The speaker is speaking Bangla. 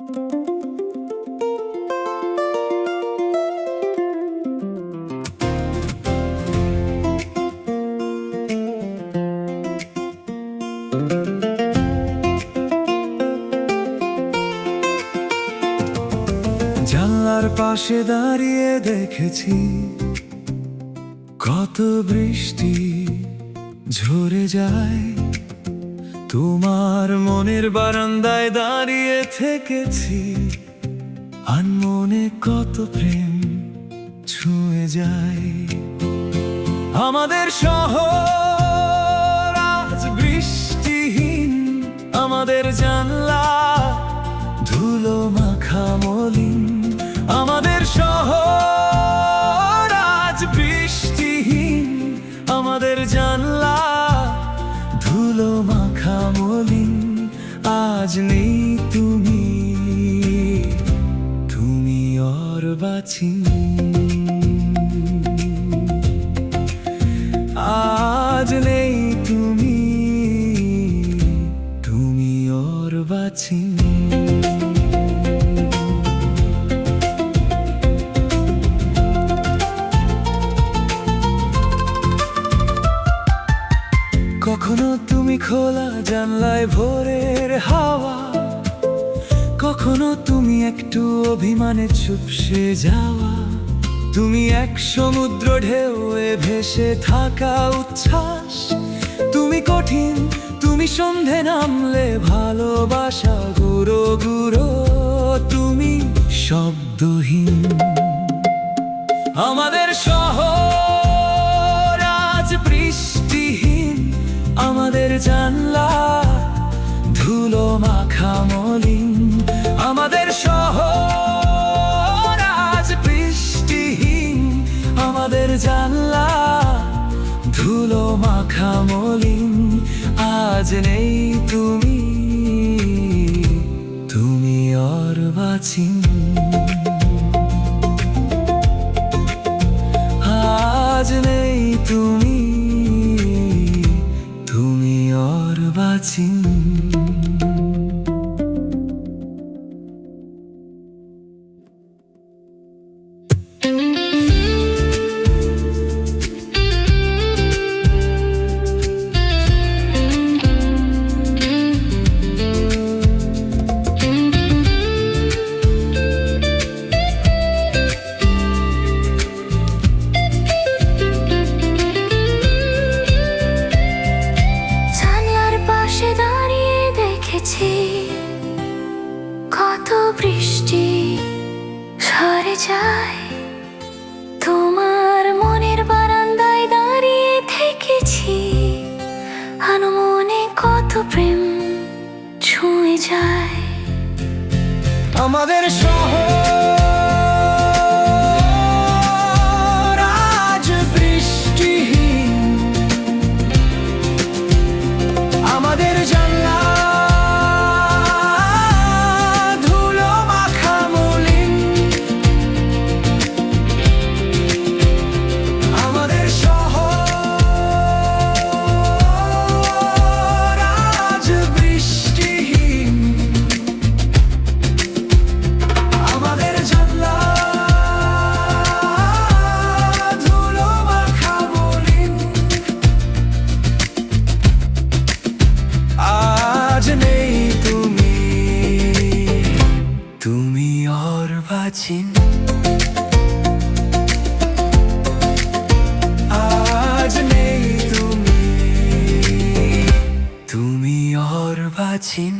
জানলার পাশে দাঁড়িয়ে দেখেছি কত বৃষ্টি ঝরে যায়। তোমার মনের বারান্দায় দাঁড়িয়ে থেকেছি, আনমনে কত প্রেম ছুঁয়ে যায়। আমাদের শহর আজ বৃষ্টিহীন, আমাদের জানলা ধুলো মাখা মলিন। আমাদের শহর আজ বৃষ্টিহীন, আমাদের জানলা ধুলো মাখা মলিন। আজ নেই তুমি, তুমি অর্বাচীন। আজ নেই তুমি, তুমি অর্বাচীন। কখনো তুমি খোলা জানলায় ভোরের হাওয়া, কখনো তুমি একটু অভিমানে চুপসে যাওয়া। তুমি এক সমুদ্র ঢেউয়ে ভেসে থাকা উচ্ছ্বাস। তুমি কঠিন, তুমি সন্ধে নামলে ভালোবাসা গুঁড়ো গুঁড়ো। তুমি শব্দহীন। আমাদের শহর আজ বৃষ্টিহীন, আমাদের জানলা ধুলো মাখা মলিন। আমাদের শহর আজ বৃষ্টিহীন, আমাদের জানলা ধুলো মাখা মলিন। আজ নেই তুমি, তুমি অর্বাচীন। আজ নেই তুমি, তুমি অর্বাচীন। কত বৃষ্টি ঝরে যায়, তোমার মনের বারান্দায় দাঁড়িয়ে থেকেছি, আনমনে কত প্রেম ছুঁয়ে যায়। আমাদের শহর আজ বৃষ্টিহীন, আমাদের জানলা ধুলো মাখা মলিন। আমাদের শহর আজ বৃষ্টিহীন, আমাদের জানলা ধুলো মাখা মলিন। আজ নেই তুমি, তুমি অর্বাচীন। আজ নেই তুমি, তুমি অর্বাচীন।